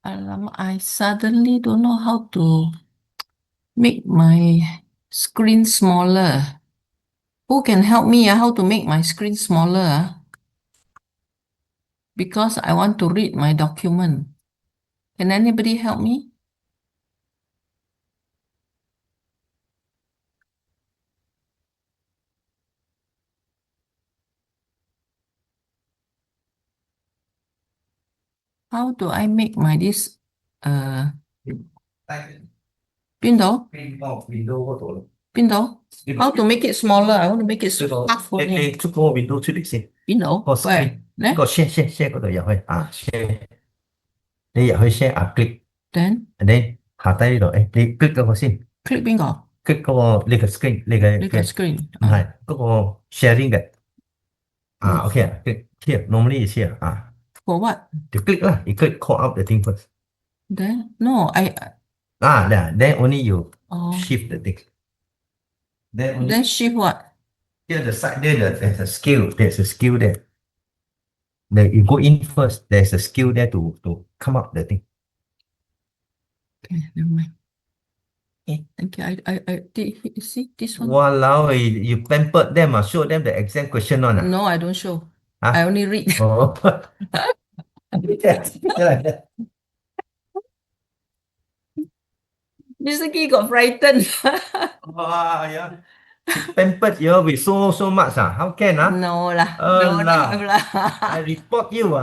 I suddenly don't know how to make my screen smaller. Who can help me how to make my screen smaller? Because I want to read my document. Can anybody help me? How do I make my this window? Window? How to make it smaller? I want to make it half only. 出嗰個 window 出嚟先， Window? 個 Where? screen 呢個 share 嗰度入去啊 share，你入去 share 啊 click，and Then then 下低呢度你 click 嗰個先 click 邊個？ ，click 嗰個你嘅 screen 你嘅呢個 screen 唔係嗰個 sharing 嘅啊 Oh. OK 啊 click here normally is here 啊 For what? 就 click 啦，你 click call out the thing first Then no, then only you oh shift the thing then only then shift what? here the side there's a skill there. Then you go in first. There's a skill there to come up the thing. Okay, never mind. Okay, thank you. You see this one? Walao, you pampered them, show them the exam question on. No, I don't show. Huh? I only read. Oh. Mr. Key got frightened. Wow, yeah. She pampered you with so much. How can? No lah. Don't have I lah. report you.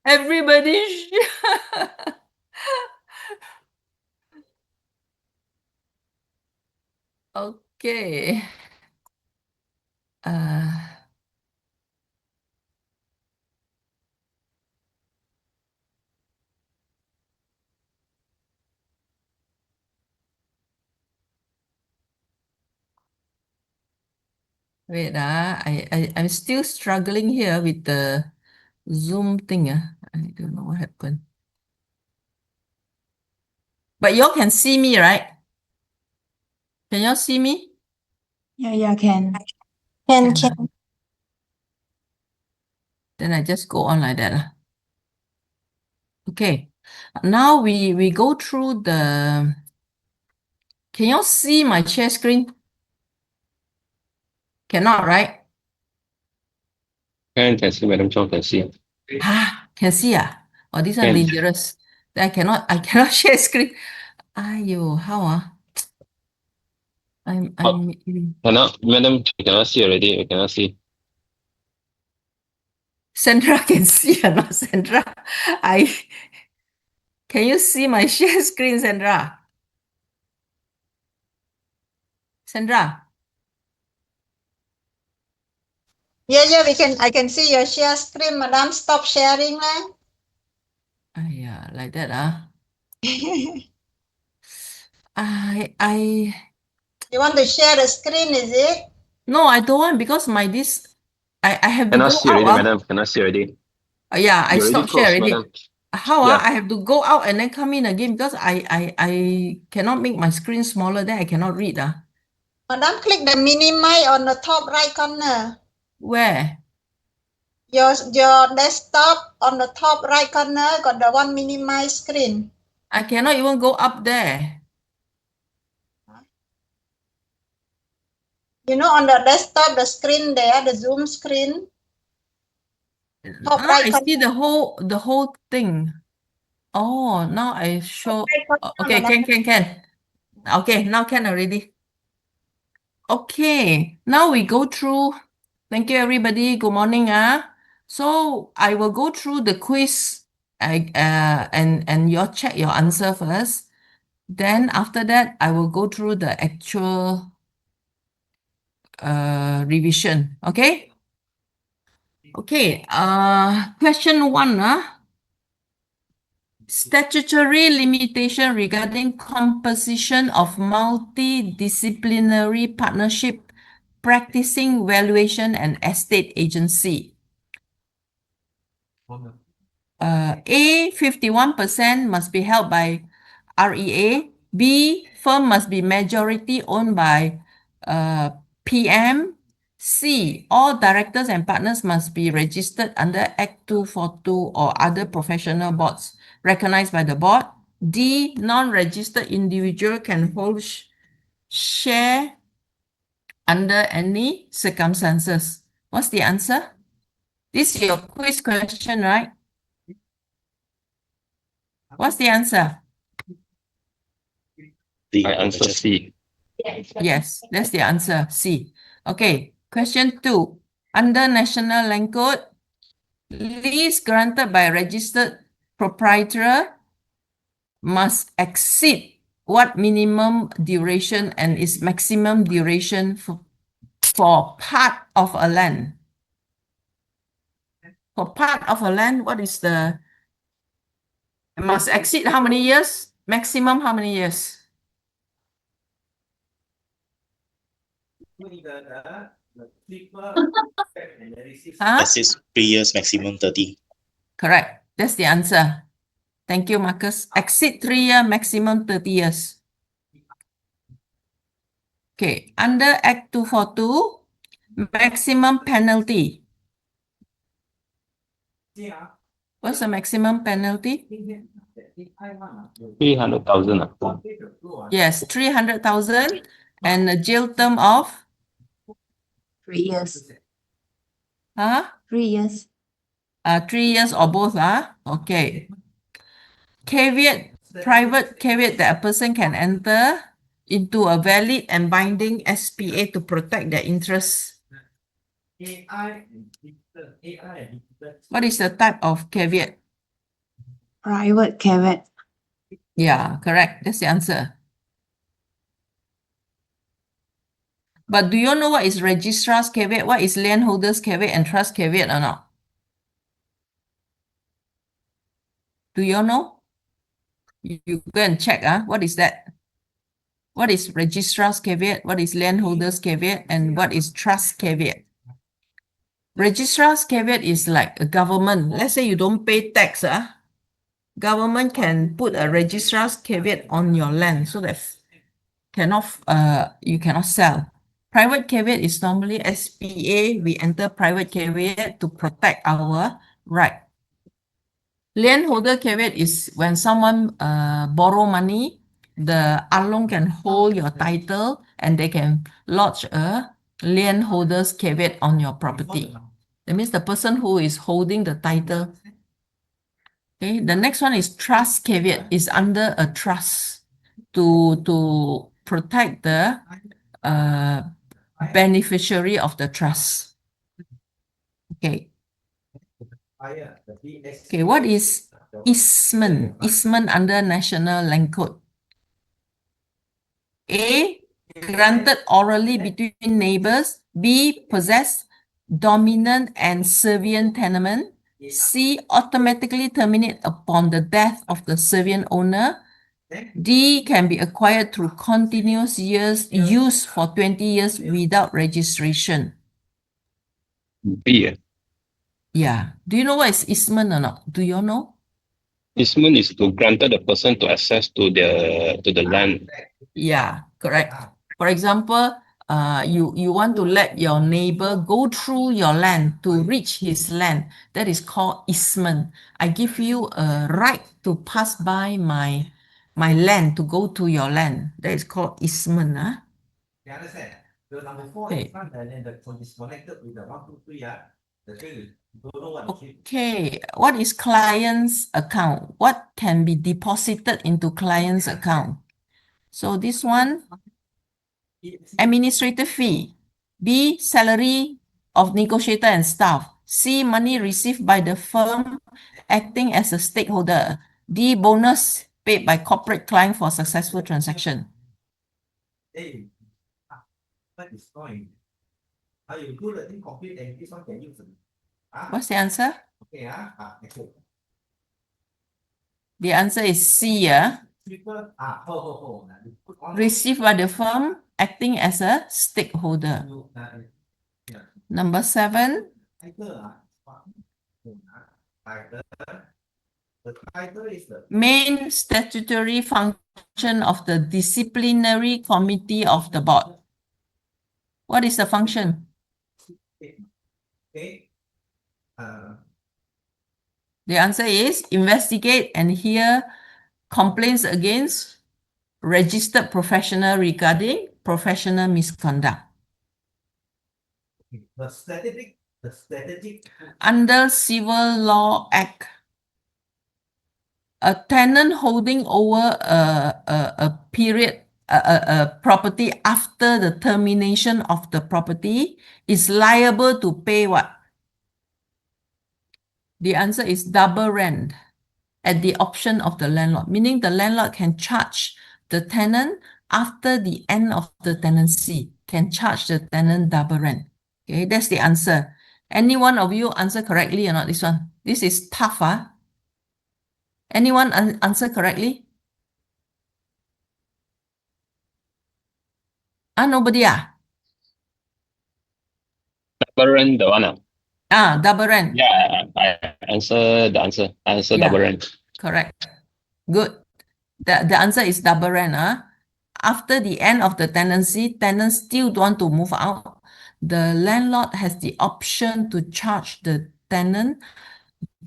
Everybody. Okay. Wait, I'm still struggling here with the Zoom thing. I don't know what happened. But y'all can see me, right? Can y'all see me? Yeah, can. Can. Can. Then I just go on like that. Okay. Now we go through the. Can y'all see my share screen? Cannot, right? Can see, Madam Chong can see. Can see Oh, this one Can. dangerous. Then I cannot share screen. Ayo, how I'm Cannot, Madam, you cannot see already. You cannot see. Sandra can see or not, Sandra? Can you see my share screen, Sandra? Sandra? Yeah, I can see your share screen, madam. Stop sharing lah. Yeah, like that I You want to share the screen, is it? No, I don't want because my this I have to Cannot go see out. already, Madam. Cannot see already. Yeah, I You already stopped share closed, already. Madam. How Yeah. I have to go out and then come in again because I cannot make my screen smaller, then I cannot read. Madam, click the minimize on the top right corner. Where? Your desktop on the top right corner got the one minimize screen. I cannot even go up there. You know, on the desktop, the screen there, the Zoom screen. Top right I corner. see the whole thing. Oh, now I show. Okay, can. Okay, now can already. Okay, now we go through. Thank you, everybody. Good morning. So I will go through the quiz. And you check your answer first. Then after that, I will go through the actual revision. Okay. Okay. Question 1. Statutory limitation regarding composition of multidisciplinary partnership practicing valuation and estate agency. A, 51% must be held by REA. B, firm must be majority owned by PM. C, all directors and partners must be registered under Act 242 or other professional boards recognized by the board. D, non-registered individual can hold share under any circumstances. What's the answer? This is your quiz question, right? What's the answer? I answer C. Yes, that's the answer, C. Okay, question 2. Under National Land Code, lease granted by registered proprietor must exceed what minimum duration and its maximum duration for part of a land? For part of a land, what is the... Must exceed how many years? Maximum how many years? Huh? That is 3 years, maximum 30. Correct. That's the answer. Thank you, Marcus. Exceed 3 year, maximum 30 years. Okay, under Act 242, maximum penalty. What's the maximum penalty? 300,000. Yes, 300,000 and a jail term of 3 years. 3 years. 3 years or both. Okay. Caveat, private caveat that a person can enter into a valid and binding SPA to protect their interests. What is the type of caveat? Private caveat. Yeah, correct. That's the answer. But do you know what is registrar's caveat? What is landholder's caveat and trust caveat or not? Do you know? You go and check. What is that? What is registrar's caveat? What is landholder's caveat? And what is trust caveat? Registrar's caveat is like a government. Let's say you don't pay tax. Government can put a registrar's caveat on your land so that you cannot sell. Private caveat is normally SPA. We enter private caveat to protect our right. Landholder caveat is when someone borrow money, the along can hold your title and they can lodge a landholder's caveat on your property. That means the person who is holding the title. Okay, the next one is trust caveat, is under a trust to protect the beneficiary of the trust. Okay. Okay, what is easement? Easement under National Land Code. A, granted orally between neighbors. B, possess dominant and servient tenement. C, automatically terminate upon the death of the servient owner. D, can be acquired through continuous years use for 20 years without registration. B. Yeah. Do you know what is easement or not? Do you know? Easement is to granted the person to access to the land. Yeah, correct. For example, you want to let your neighbor go through your land to reach his land. That is called easement. I give you a right to pass by my land, to go to your land. That is called easement. Okay. Okay, what is client's account? What can be deposited into client's account? So this one, administrative fee. B, salary of negotiator and staff. C, money received by the firm acting as a stakeholder. D, bonus paid by corporate client for successful transaction. What's the answer? The answer is C. Received by the firm acting as a stakeholder. Number 7. Main statutory function of the disciplinary committee of the board. What is the function? Okay. The answer is investigate and hear complaints against registered professional regarding professional misconduct. The strategic. Under Civil Law Act, a tenant holding over a property after the termination of the property is liable to pay what? The answer is double rent at the option of the landlord, meaning the landlord can charge the tenant after the end of the tenancy, can charge the tenant double rent. Okay, that's the answer. Any one of you answer correctly or not this one? This is tough, huh? Anyone answer correctly? Nobody ah? Double rent, the one. Double rent. Yeah, I answer the answer. I answer Yeah. double rent. Correct. Good. The answer is double rent. After the end of the tenancy, tenants still don't want to move out. The landlord has the option to charge the tenant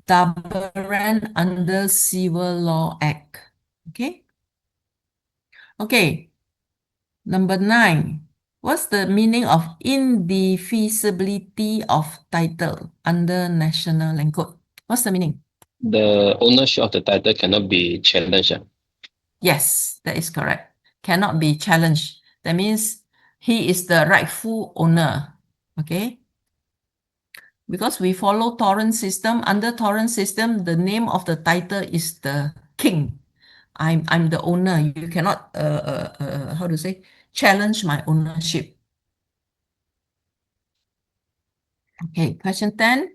double rent under Civil Law Act. Okay. Okay. Number 9. What's the meaning of indefeasibility of title under National Land Code? What's the meaning? The ownership of the title cannot be challenged. Yes, that is correct. Cannot be challenged. That means he is the rightful owner. Okay. Because we follow torrent system. Under torrent system, the name of the title is the king. I'm the owner. You cannot how to say, challenge my ownership. Okay, question 10.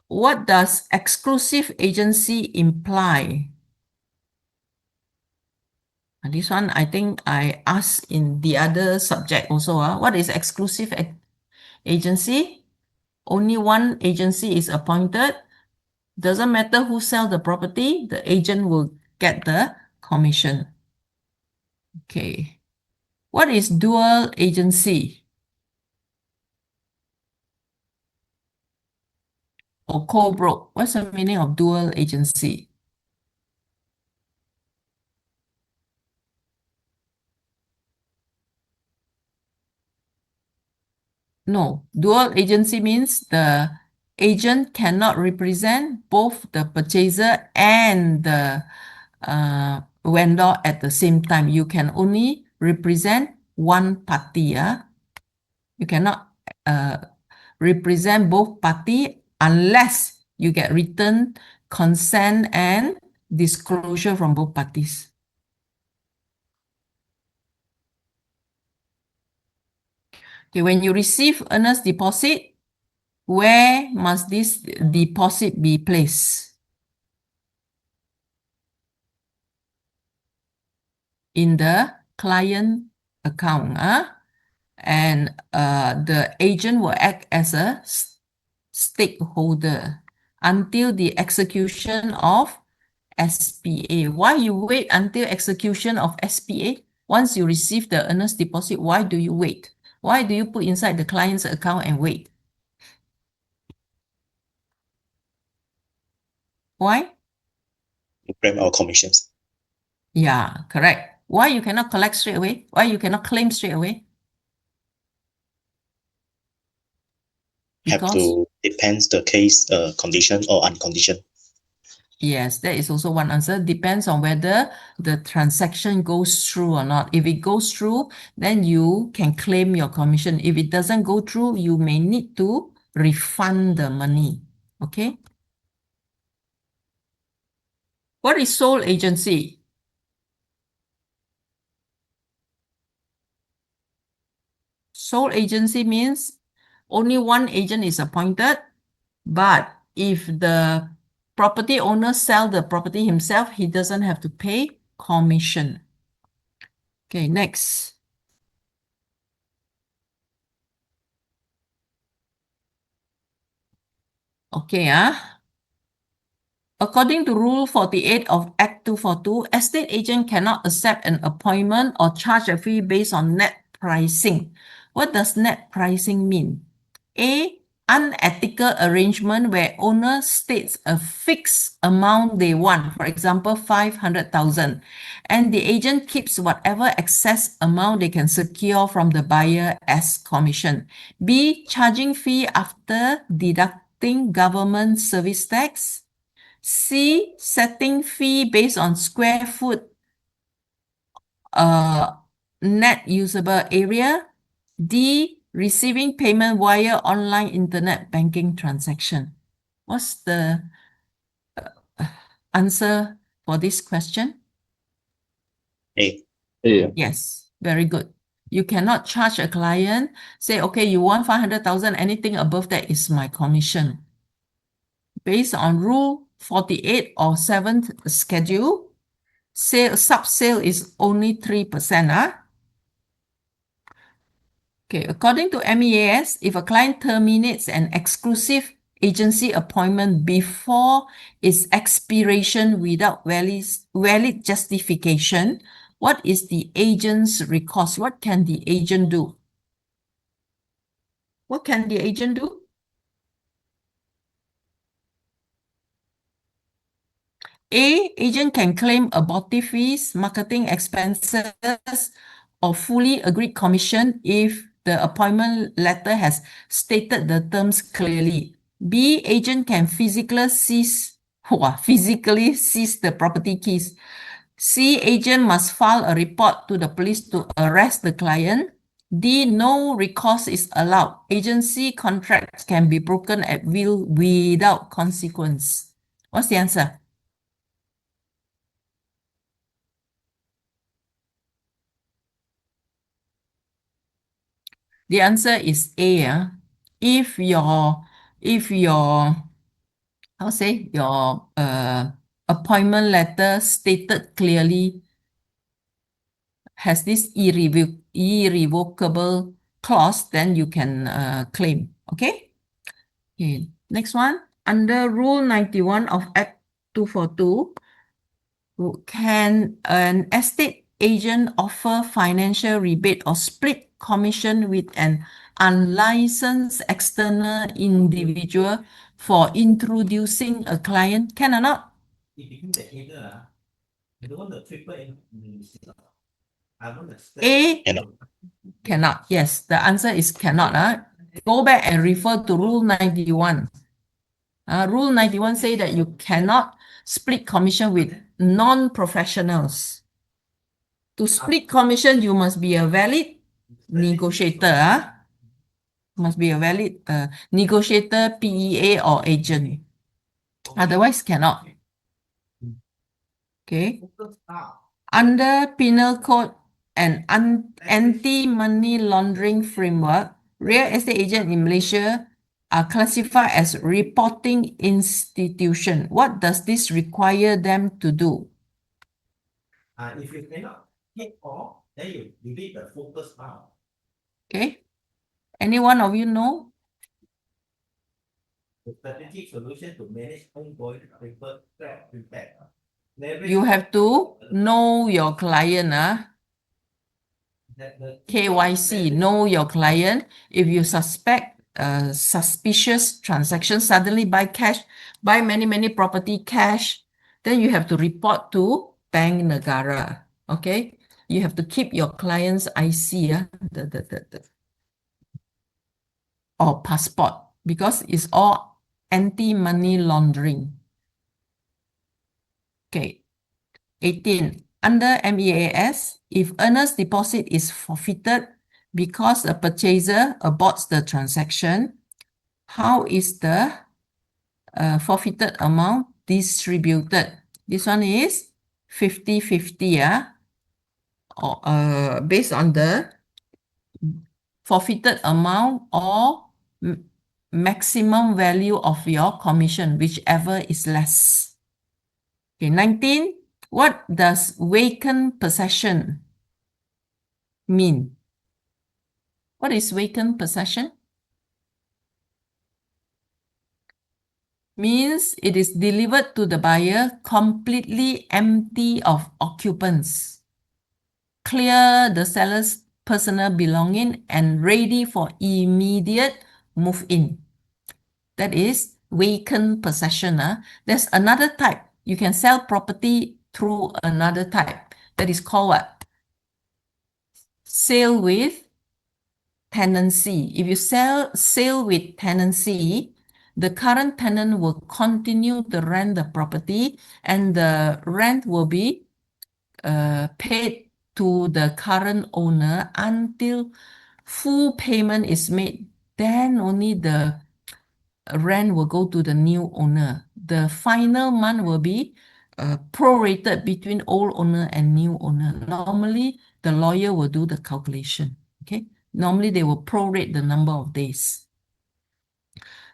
What does exclusive agency imply? This one, I think I asked in the other subject also. What is exclusive agency? Only one agency is appointed. Doesn't matter who sells the property, the agent will get the commission. Okay. What is dual agency? Or co-broke? What's the meaning of dual agency? No, dual agency means the agent cannot represent both the purchaser and the vendor at the same time. You can only represent one party. You cannot represent both party unless you get written consent and disclosure from both parties. Okay, when you receive earnest deposit, where must this deposit be placed? In the client account. And the agent will act as a stakeholder until the execution of SPA. Why you wait until execution of SPA? Once you receive the earnest deposit, why do you wait? Why do you put inside the client's account and wait? Why? To claim our commissions. Yeah, correct. Why you cannot collect straight away? Why you cannot claim straight away? Have Because to depends the case condition or unconditioned. yes, that is also one answer. Depends on whether the transaction goes through or not. If it goes through, then you can claim your commission. If it doesn't go through, you may need to refund the money. Okay. What is sole agency? Sole agency means only one agent is appointed, but if the property owner sells the property himself, he doesn't have to pay commission. Okay, next. Okay, according to Rule 48 of Act 242, estate agent cannot accept an appointment or charge a fee based on net pricing What does net pricing mean? A, unethical arrangement where owner states a fixed amount they want, for example, 500,000, and the agent keeps whatever excess amount they can secure from the buyer as commission. B, charging fee after deducting government service tax. C, setting fee based on square foot net usable area. D, receiving payment via online internet banking transaction. What's the answer for this question? A. Yeah. Yes, very good. You cannot charge a client, say, okay, you want 500,000, anything above that is my commission. Based on Rule 48 or 7th schedule, sub-sale is only 3%. Okay, according to MEAS, if a client terminates an exclusive agency appointment before its expiration without valid justification, what is the agent's recourse? What can the agent do? What can the agent do? A, agent can claim abortive fees, marketing expenses, or fully agreed commission if the appointment letter has stated the terms clearly. B, agent can physically seize the property keys. C, agent must file a report to the police to arrest the client. D, no recourse is allowed. Agency contracts can be broken at will without consequence. What's the answer? The answer is A. If your appointment letter stated clearly has this irrevocable clause, then you can claim. Okay. Okay. Next one, under Rule 91 of Act 242, can an estate agent offer financial rebate or split commission with an unlicensed external individual for introducing a client? Can or not? A, Cannot. cannot. Yes, the answer is cannot. Go back and refer to Rule 91. Rule 91 say that you cannot split commission with non-professionals. To split commission, you must be a valid negotiator. Must be a valid negotiator, PEA, or agent. Otherwise, cannot. Okay. Under Penal Code and Anti-Money Laundering Framework, real estate agents in Malaysia are classified as reporting institution. What does this require them to do? If you cannot hit all, then you need the focus out. Okay. Any one of you know? The strategic solution to manage ongoing paper threat impact. You have to know your client. KYC, know your client. If you suspect suspicious transaction, suddenly buy many property cash, then you have to report to Bank Negara. Okay, you have to keep your client's IC, or passport, because it's all anti-money laundering. Okay, 18. Under MEAS, if earnest deposit is forfeited because a purchaser aborts the transaction, how is the forfeited amount distributed? This one is 50-50, or based on the forfeited amount or maximum value of your commission, whichever is less. Okay, 19. What does vacant possession mean? What is vacant possession? Means it is delivered to the buyer completely empty of occupants. Clear the seller's personal belonging and ready for immediate move-in. That is vacant possession. There's another type. You can sell property through another type. That is called what? Sale with tenancy. If you sale with tenancy, the current tenant will continue to rent the property and the rent will be paid to the current owner until full payment is made. Then only the rent will go to the new owner. The final month will be prorated between old owner and new owner. Normally, the lawyer will do the calculation. Okay. Normally, they will prorate the number of days.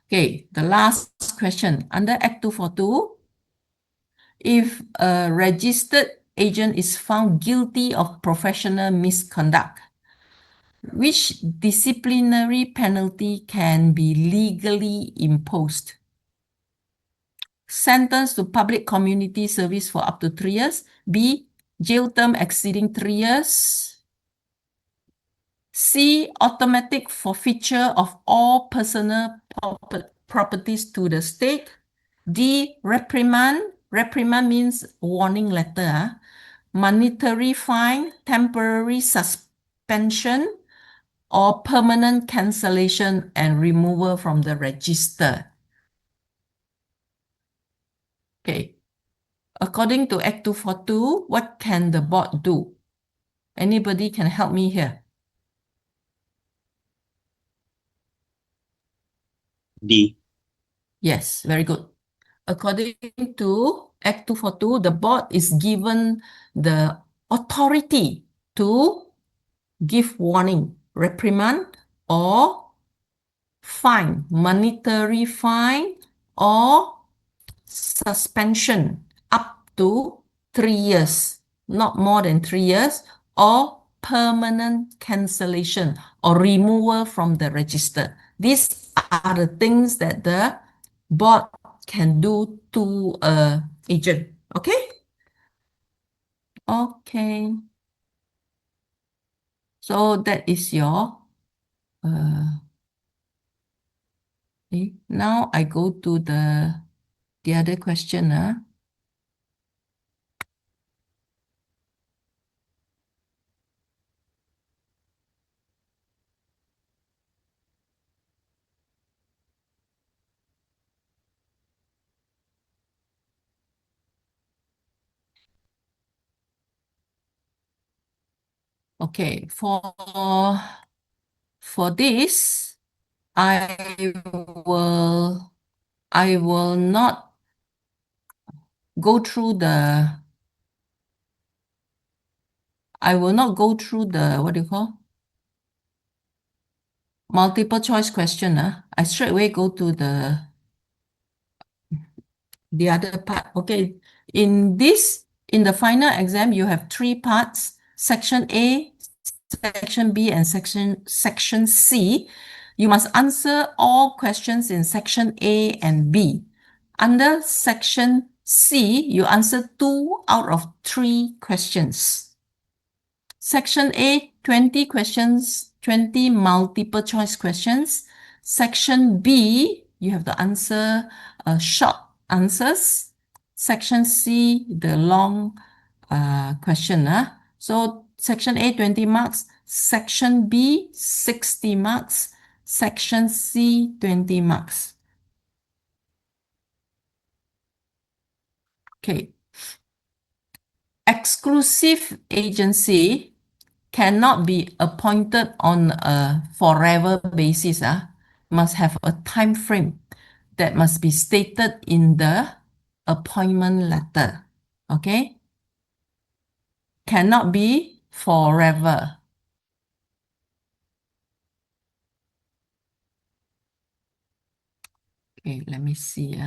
Okay, the last question. Under Act 242, if a registered agent is found guilty of professional misconduct, which disciplinary penalty can be legally imposed? Sentence to public community service for up to 3 years. B, jail term exceeding 3 years. C, automatic forfeiture of all personal properties to the state. D, reprimand. Reprimand means warning letter. Monetary fine, temporary suspension, or permanent cancellation and removal from the register. Okay. According to Act 242, what can the board do? Anybody can help me here? D. Yes, very good. According to Act 242, the board is given the authority to give warning, reprimand, or fine, monetary fine, or suspension up to 3 years, not more than 3 years, or permanent cancellation or removal from the register. These are the things that the board can do to an agent. Okay? Okay. So that is your now I go to the other question. Okay, for this, I will not go through the what do you call multiple choice question. I straight away go to the other part. Okay, in the final exam, you have 3 parts: section A, section B, and section C. You must answer all questions in section A and B. Under section C, you answer 2 out of 3 questions. Section A, 20 questions, 20 multiple choice questions. Section B, you have to answer short answers. Section C, the long question. So section A, 20 marks. Section B, 60 marks. Section C, 20 marks. Okay. Exclusive agency cannot be appointed on a forever basis. Must have a time frame that must be stated in the appointment letter. Okay? Cannot be forever. Okay, let me see.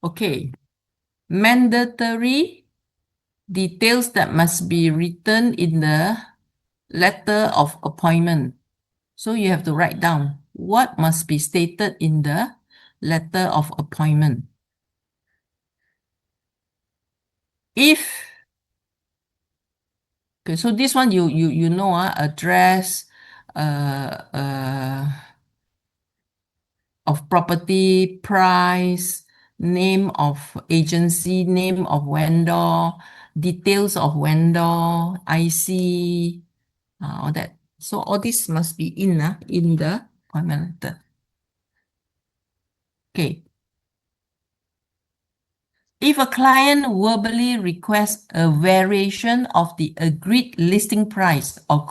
Okay. Mandatory details that must be written in the letter of appointment. So you have to write down what must be stated in the letter of appointment. If okay, so this one you know, address, of property, price, name of agency, name of vendor, details of vendor, IC, all that. So all this must be in the appointment letter. Okay. If a client verbally requests a variation of the agreed listing price or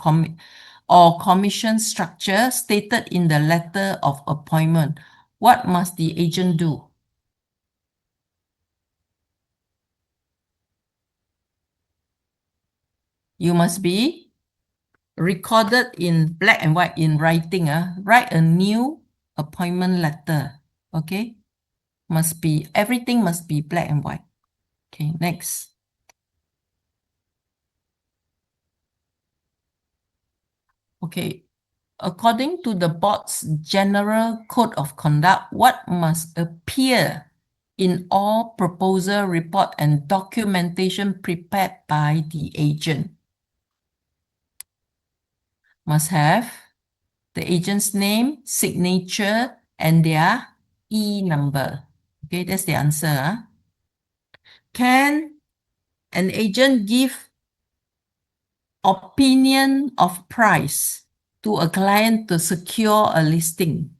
commission structure stated in the letter of appointment, what must the agent do? You must be recorded in black and white in writing. Write a new appointment letter. Okay. Everything must be black and white. Okay, next. Okay. According to the board's general code of conduct, what must appear in all proposal report and documentation prepared by the agent? Must have the agent's name, signature, and their E number. Okay, that's the answer. Can an agent give opinion of price to a client to secure a listing?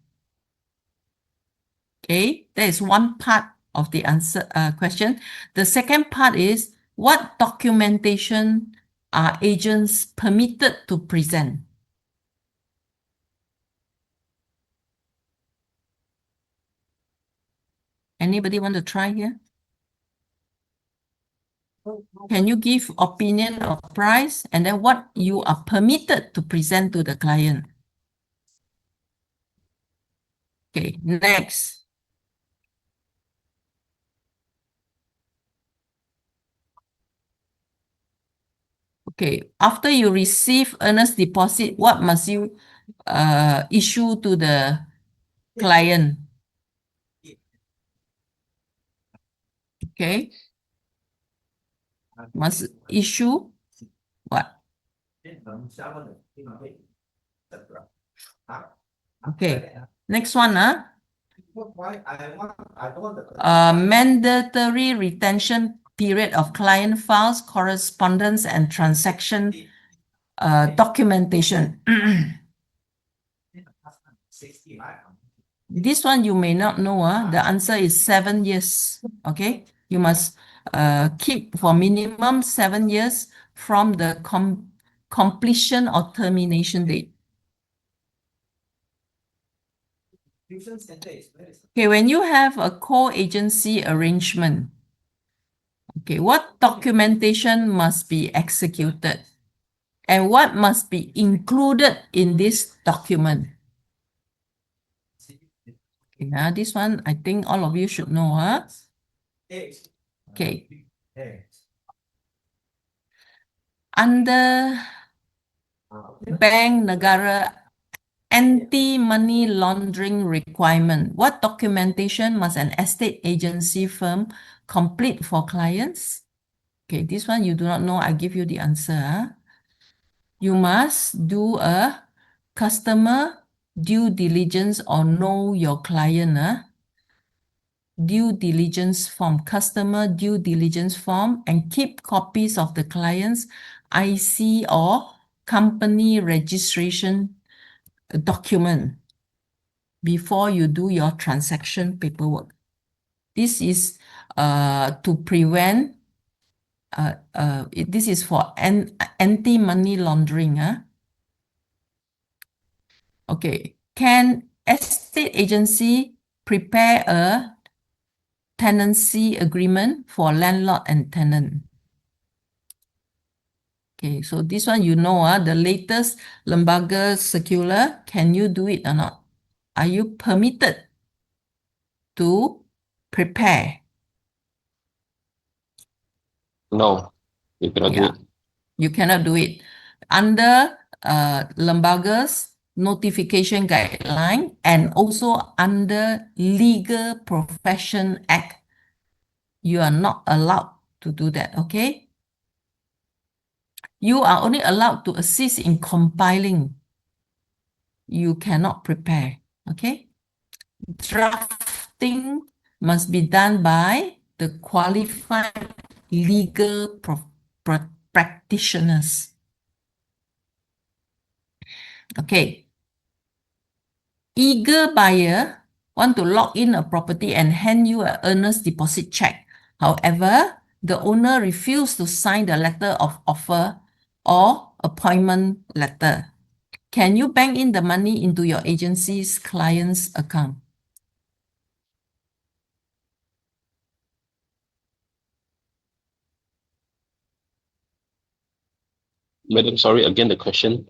Okay, that is one part of the answer question. The second part is, what documentation are agents permitted to present? Anybody want to try here? Can you give opinion of price and then what you are permitted to present to the client? Okay, next. Okay, after you receive earnest deposit, what must you issue to the client? Okay, must issue what? Okay, next one. Mandatory retention period of client files, correspondence, and transaction documentation. This one you may not know. The answer is 7 years. Okay, you must keep for minimum 7 years from the completion or termination date. Okay, when you have a co-agency arrangement, okay, what documentation must be executed and what must be included in this document? Okay, now this one I think all of you should know. Okay. Under Bank Negara anti-money laundering requirement, what documentation must an estate agency firm complete for clients? Okay, this one you do not know. I give you the answer. You must do a customer due diligence or know your client. Due diligence form, customer due diligence form, and keep copies of the client's IC or company registration document before you do your transaction paperwork. This is to prevent, this is for anti-money laundering. Okay, can estate agency prepare a tenancy agreement for landlord and tenant? Okay, so this one you know, the latest Lembaga circular, can you do it or not? Are you permitted to prepare No, you cannot do Yeah. it. You cannot do it. Under Lembaga's notification guideline and also under Legal Profession Act, you are not allowed to do that, okay? You are only allowed to assist in compiling. You cannot prepare, okay? Drafting must be done by the qualified legal practitioners. Okay. Eager buyer want to lock in a property and hand you an earnest deposit check. However, the owner refused to sign the letter of offer or appointment letter. Can you bank in the money into your agency's client's account? Madam, sorry, again the question.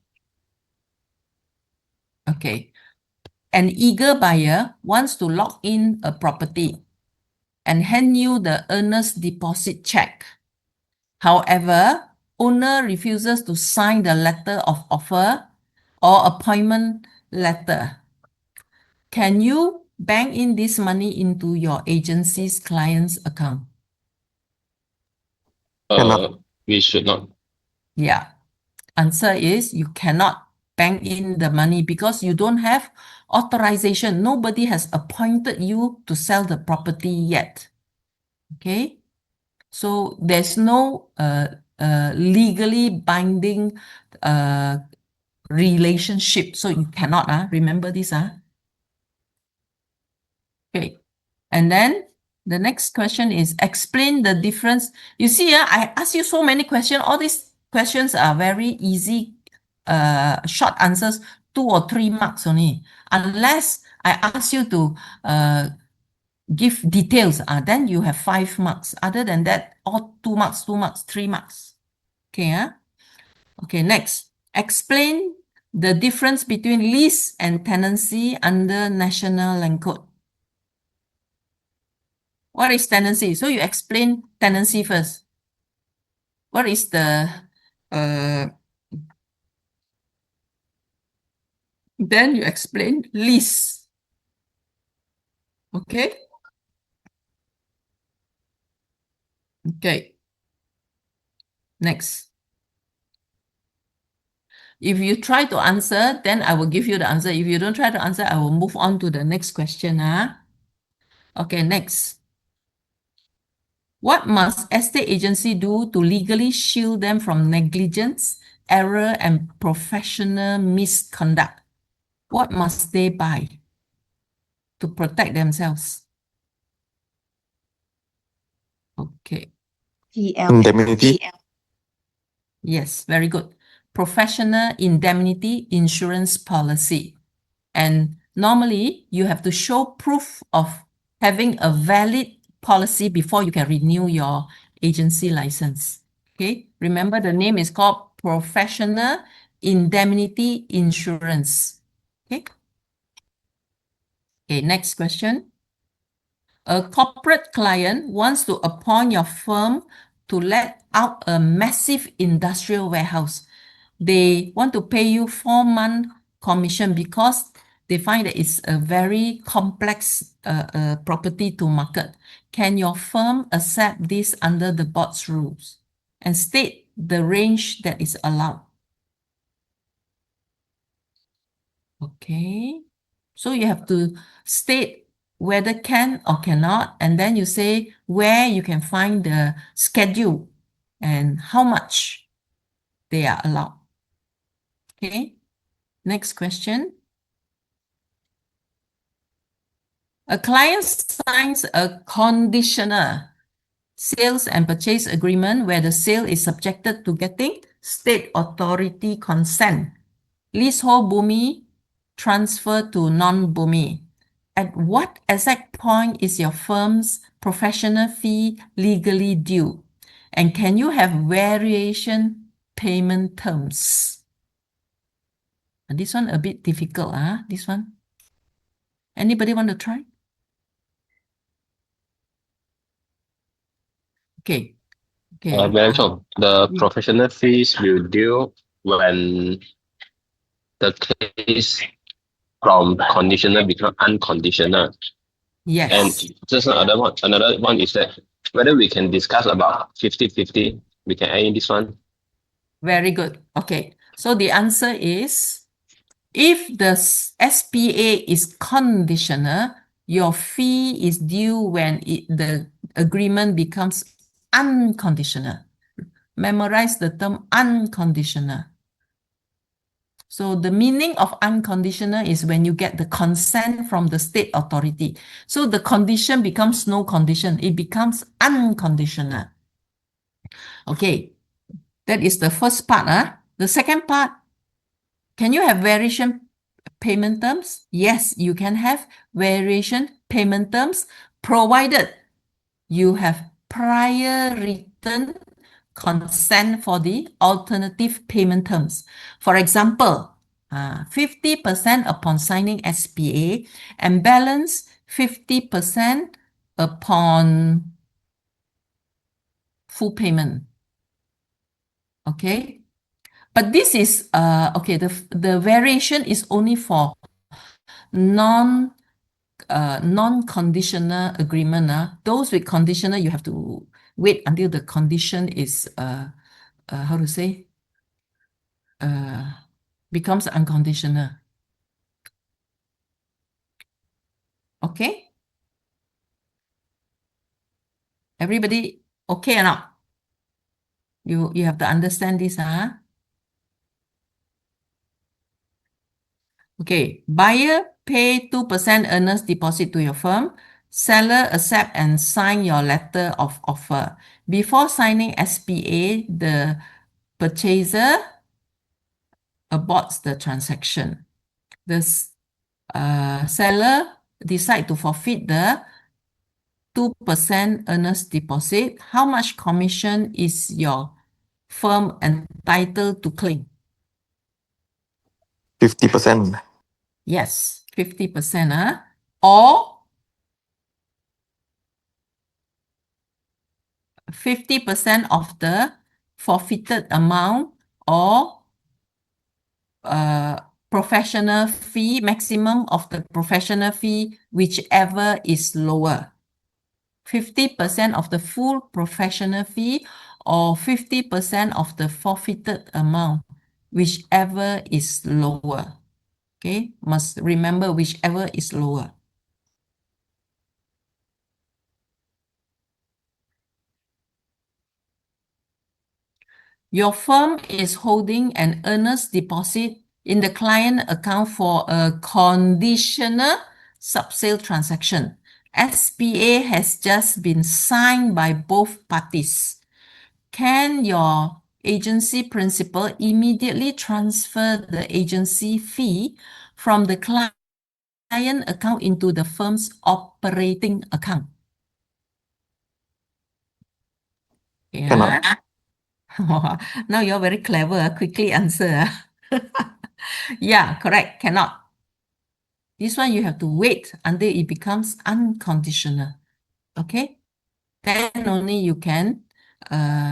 Okay. An eager buyer wants to lock in a property and hand you the earnest deposit check. However, owner refuses to sign the letter of offer or appointment letter. Can you bank in this money into your agency's client's account? We should not. Yeah. Answer is you cannot bank in the money because you don't have authorization. Nobody has appointed you to sell the property yet. Okay. So there's no legally binding relationship. So you cannot, remember this. Okay. And then the next question is explain the difference. You see, I asked you so many questions. All these questions are very easy, short answers, 2 or 3 marks only. Unless I ask you to give details, then you have 5 marks. Other than that, all 2 marks, 2 marks, 3 marks. Okay, Okay, next. Explain the difference between lease and tenancy under National Land Code. What is tenancy? So you explain tenancy first. What is the then you explain lease. Okay? Okay. Next. If you try to answer, then I will give you the answer. If you don't try to answer, I will move on to the next question. Okay, next. What must estate agency do to legally shield them from negligence, error, and professional misconduct? What must they buy to protect themselves? Okay. Indemnity. Yes, very good. Professional indemnity insurance policy. And normally you have to show proof of having a valid policy before you can renew your agency license. Okay, remember the name is called Professional Indemnity Insurance. Okay. Okay, next question. A corporate client wants to appoint your firm to let out a massive industrial warehouse. They want to pay you 4-month commission because they find that it's a very complex property to market. Can your firm accept this under the board's rules and state the range that is allowed? Okay, so you have to state whether can or cannot, and then you say where you can find the schedule and how much they are allowed. Okay, next question. A client signs a conditional sales and purchase agreement where the sale is subjected to getting state authority consent. Leasehold Bumi transfer to non-Bumi. At what exact point is your firm's professional fee legally due? And can you have variation payment terms? This one a bit difficult, this one. Anybody want to try? Okay. Madam Chong, the Yeah. professional fees will due when the case from conditional become unconditional. And Yes. just another one is that whether we can discuss about 50-50, we can add in this one. Very good. Okay. So the answer is if the SPA is conditional, your fee is due when the agreement becomes unconditional. Memorize the term unconditional. So the meaning of unconditional is when you get the consent from the state authority. So the condition becomes no condition. It becomes unconditional. Okay, that is the first part. The second part, can you have variation payment terms? Yes, you can have variation payment terms provided you have prior written consent for the alternative payment terms. For example, 50% upon signing SPA and balance 50% upon full payment. Okay, but this is okay. The variation is only for non-conditional agreement. Those with conditional, you have to wait until the condition is how to say becomes unconditional. Okay, everybody okay or not? You have to understand this, Okay, buyer pay 2% earnest deposit to your firm. Seller accept and sign your letter of offer. Before signing SPA, the purchaser aborts the transaction. The seller decide to forfeit the 2% earnest deposit. How much commission is your firm entitled to claim? 50%. Yes, 50%. Or 50% of the forfeited amount, or professional fee, maximum of the professional fee, whichever is lower. 50% of the full professional fee or 50% of the forfeited amount, whichever is lower. Okay, must remember whichever is lower. Your firm is holding an earnest deposit in the client account for a conditional subsale transaction. SPA has just been signed by both parties. Can your agency principal immediately transfer the agency fee from the client account into the firm's operating account? Cannot. Now you're very clever. Quickly answer. Yeah, correct. Cannot. This one you have to wait until it becomes unconditional. Okay? Then only you can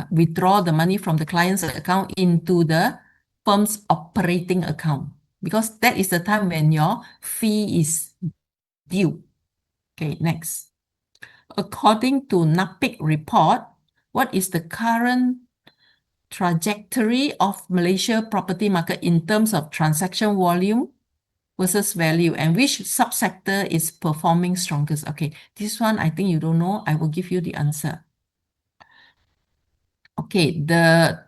withdraw the money from the client's account into the firm's operating account, because that is the time when your fee is due. Okay, next. According to NAPIC report, what is the current trajectory of Malaysia property market in terms of transaction volume versus value, and which subsector is performing strongest? Okay, this one I think you don't know. I will give you the answer. Okay, the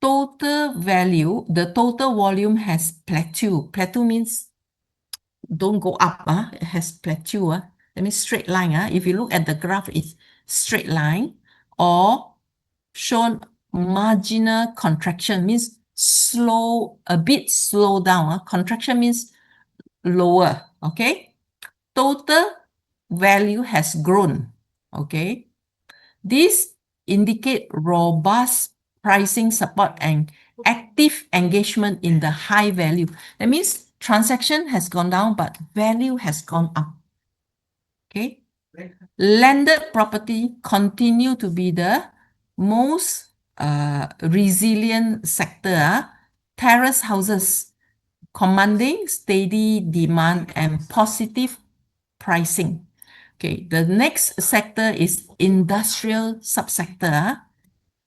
total value, the total volume has plateau. Plateau means don't go up. It has plateau. That means straight line. If you look at the graph, it's straight line, or shown marginal contraction, means a bit slow down. Contraction means lower. Okay, total value has grown. Okay, this indicate robust pricing support and active engagement in the high value. That means transaction has gone down, but value has gone up. Okay, landed property continue to be the most resilient sector, terrace houses, commanding steady demand and positive pricing. Okay, the next sector is industrial subsector.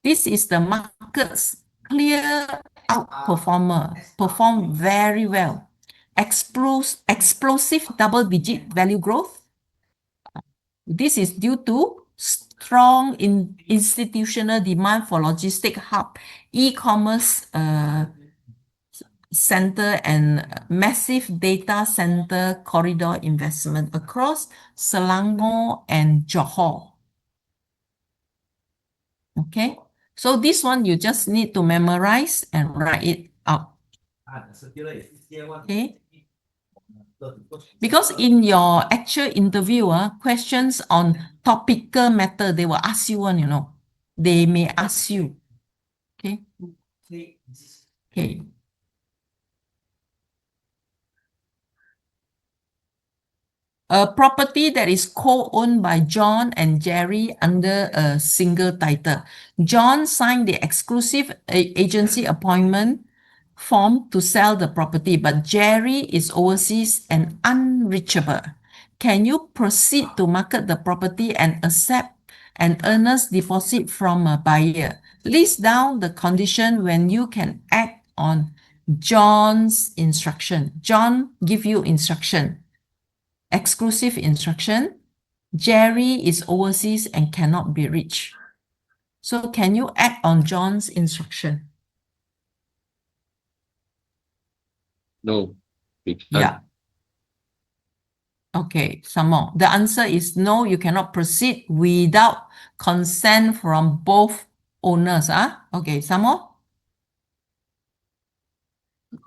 This is the market's clear outperformer, perform very well. Explosive double-digit value growth. This is due to strong institutional demand for logistic hub, e-commerce center, and massive data center corridor investment across Selangor and Johor. Okay, so this one you just need to memorize and write it out. Okay, because in your actual interview, questions on topical matter, they will ask you one, they may ask you. Okay. Okay. A property that is co-owned by John and Jerry under a single title. John signed the exclusive agency appointment form to sell the property, but Jerry is overseas and unreachable. Can you proceed to market the property and accept an earnest deposit from a buyer? List down the condition when you can act on John's instruction. John give you instruction. Exclusive instruction. Jerry is overseas and cannot be reached. So can you act on John's instruction? No, we can't. Yeah. Okay, some more. The answer is no, you cannot proceed without consent from both owners. Okay, some more.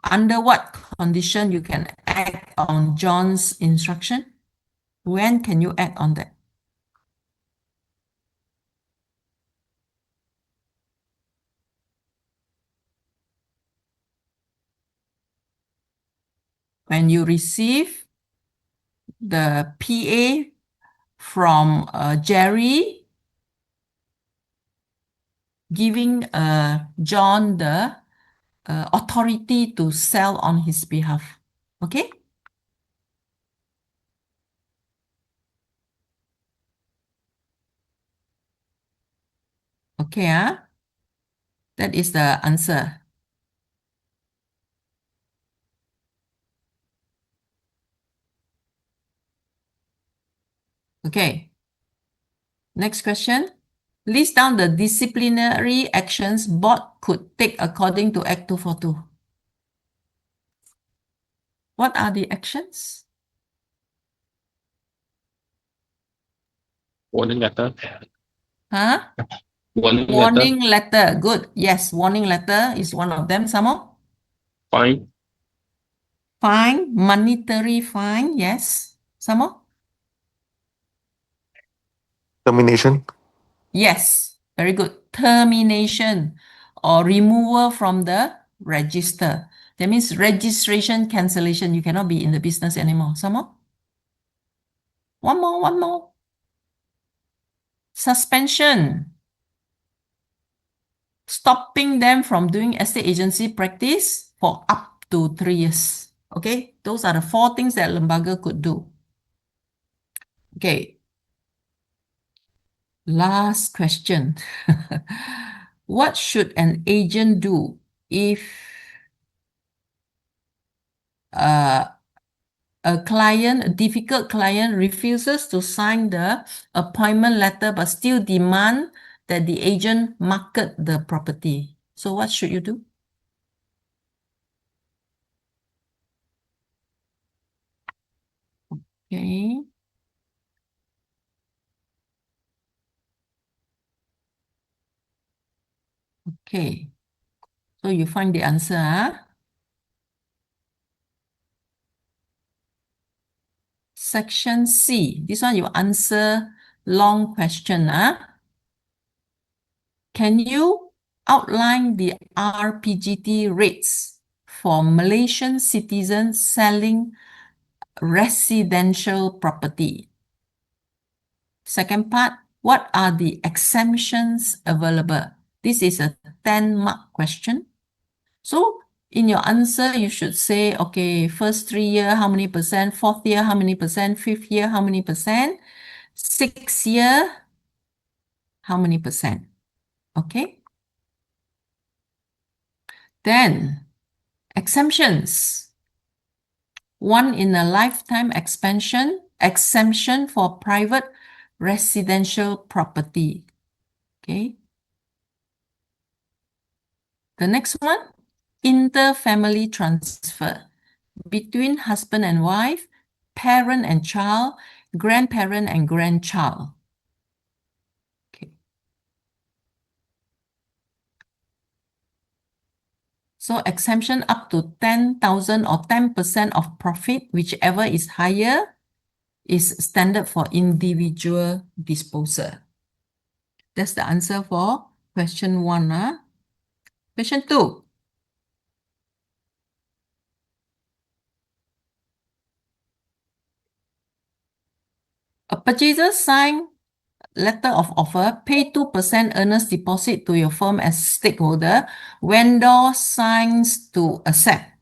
Under what condition you can act on John's instruction? When can you act on that? When you receive the PA from Jerry giving John the authority to sell on his behalf. Okay? Okay, that is the answer. Okay. Next question. List down the disciplinary actions board could take according to Act 242. What are the actions? Warning letter. Huh? Warning letter. Warning letter. Good. Yes, warning letter is one of them. Some more? Fine. Fine. Monetary fine. Yes. Some more? Termination. Yes. Very good. Termination or removal from the register. That means registration cancellation. You cannot be in the business anymore. Some more? One more. One more. Suspension. Stopping them from doing estate agency practice for up to 3 years. Okay, those are the 4 things that lembaga could do. Okay. Last question. What should an agent do if a difficult client refuses to sign the appointment letter but still demand that the agent market the property? So what should you do? Okay. Okay. So you find the answer. Section C. This one you answer long question. Can you outline the RPGT rates for Malaysian citizens selling residential property? Second part, What are the exemptions available? This is a 10-mark question. So in your answer, you should say, okay, first 3 year, how many percent? Fourth year, how many percent? Fifth year, how many percent? Sixth year, how many percent? Okay. Then exemptions. One in a lifetime exemption for private residential property. Okay. The next one, inter-family transfer between husband and wife, parent and child, grandparent and grandchild. Okay. So exemption up to 10,000 or 10% of profit, whichever is higher, is standard for individual disposal. That's the answer for question 1. Question 2. A purchaser sign letter of offer, pay 2% earnest deposit to your firm as stakeholder, vendor signs to accept.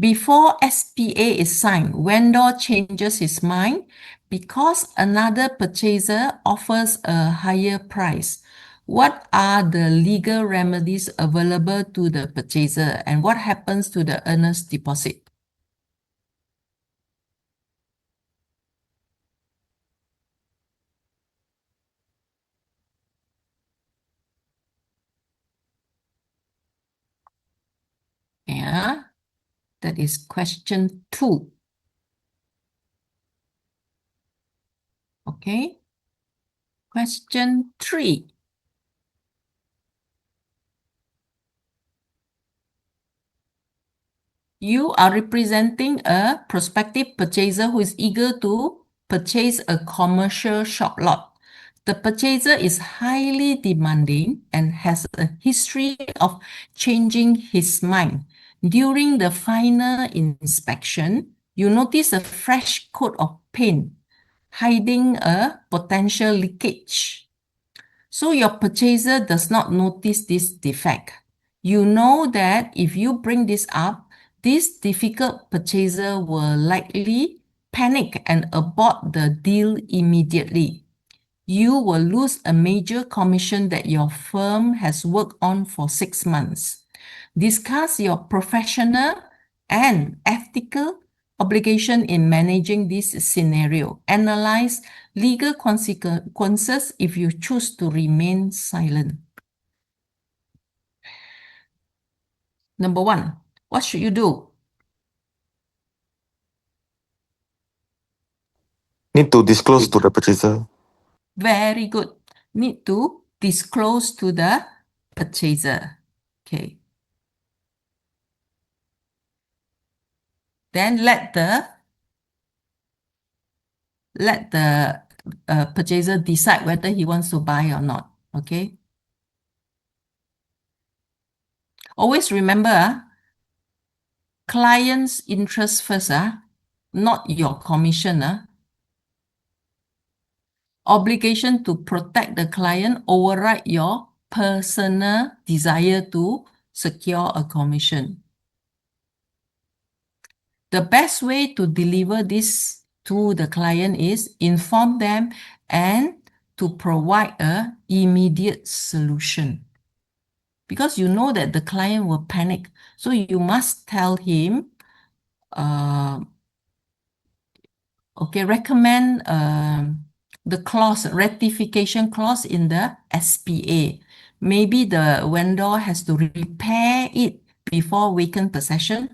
Before SPA is signed, vendor changes his mind because another purchaser offers a higher price. What are the legal remedies available to the purchaser and what happens to the earnest deposit? Yeah, that is question 2. Okay. Question 3. You are representing a prospective purchaser who is eager to purchase a commercial shop lot. The purchaser is highly demanding and has a history of changing his mind. During the final inspection, you notice a fresh coat of paint hiding a potential leakage. So your purchaser does not notice this defect. You know that if you bring this up, this difficult purchaser will likely panic and abort the deal immediately. You will lose a major commission that your firm has worked on for 6 months. Discuss your professional and ethical obligation in managing this scenario. Analyze legal consequences if you choose to remain silent. Number 1, what should you do? Need to disclose to the purchaser. Very good. Need to disclose to the purchaser. Okay. Then let the purchaser decide whether he wants to buy or not. Okay. Always remember, client's interest first, not your commission. Obligation to protect the client override your personal desire to secure a commission. The best way to deliver this to the client is inform them and to provide an immediate solution. Because you know that the client will panic. So you must tell him, recommend the rectification clause in the SPA. Maybe the vendor has to repair it before vacant possession,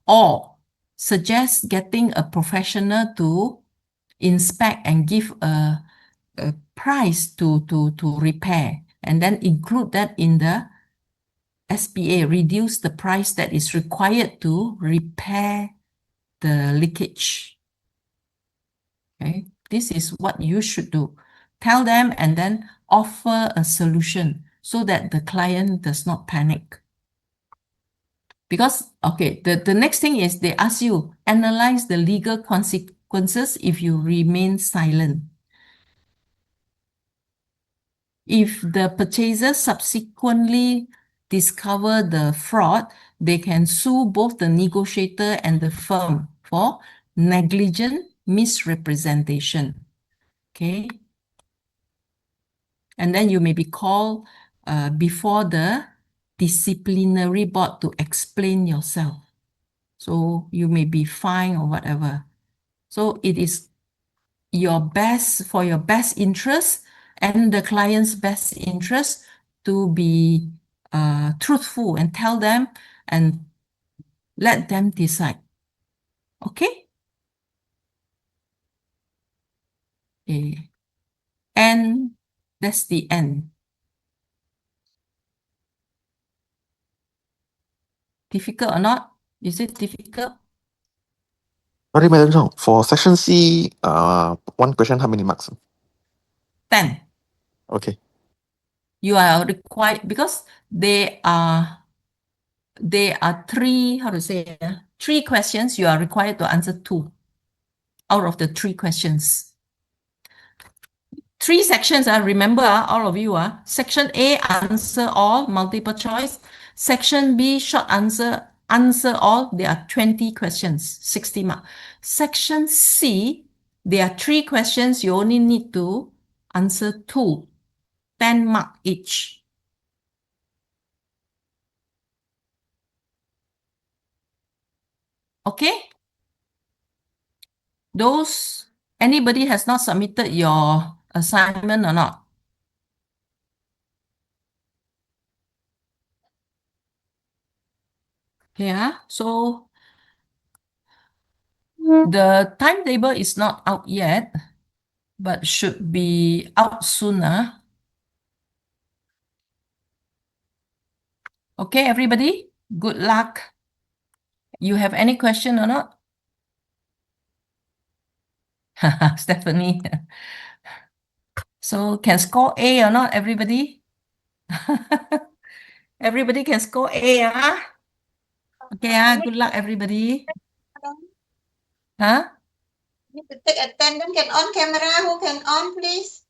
or suggest getting a professional to inspect and give a price to repair, and then include that in the SPA, reduce the price that is required to repair the leakage. Okay, this is what you should do. Tell them and then offer a solution so that the client does not panic. Because, okay, the next thing is they ask you, analyze the legal consequences if you remain silent. If the purchaser subsequently discover the fraud, they can sue both the negotiator and the firm for negligent misrepresentation. Okay. And then you may be called before the disciplinary board to explain yourself. So you may be fined or whatever. So it is your best, for your best interest and the client's best interest, to be truthful and tell them and let them decide. Okay? Okay. And that's the end. Difficult or not? Is it difficult? Sorry, Madam Chong. For section C, one question, how many marks? 10. Okay. You are required, because there are three, how to say, 3 questions. You are required to answer 2 out of the 3 questions. 3 sections, remember, all of you. Section A, answer all, multiple choice. Section B, short answer, answer all. There are 20 questions, 60 marks. Section C, there are 3 questions. You only need to answer 2, 10 marks each. Okay? Anybody has not submitted your assignment or not? Yeah, so the timetable is not out yet, but should be out sooner. Okay, everybody, good luck. You have any question or not? Stephanie. So can score A or not, everybody? Everybody can score A, Okay, good luck, everybody. Huh? Need to take attendance. Can on camera. Who can on, please?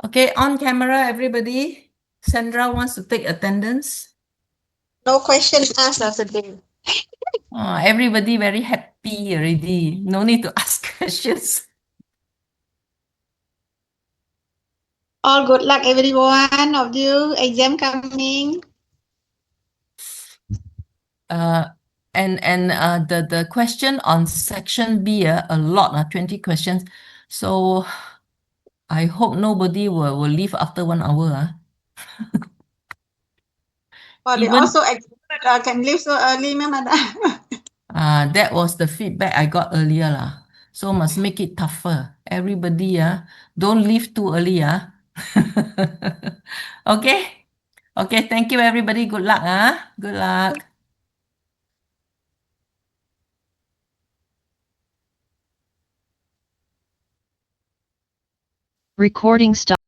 Okay, on camera, everybody. Sandra wants to take attendance. No questions asked today. Everybody very happy already. No need to ask questions. All good luck, everyone of you. Exam coming. The question on section B, a lot, 20 questions. So I hope nobody will leave after 1 hour. But they Even also expect can leave so early, madam. that was the feedback I got earlier lah. So must make it tougher. Everybody don't leave too early. Okay. Okay, thank you everybody. Good luck. Good luck. Recording stop.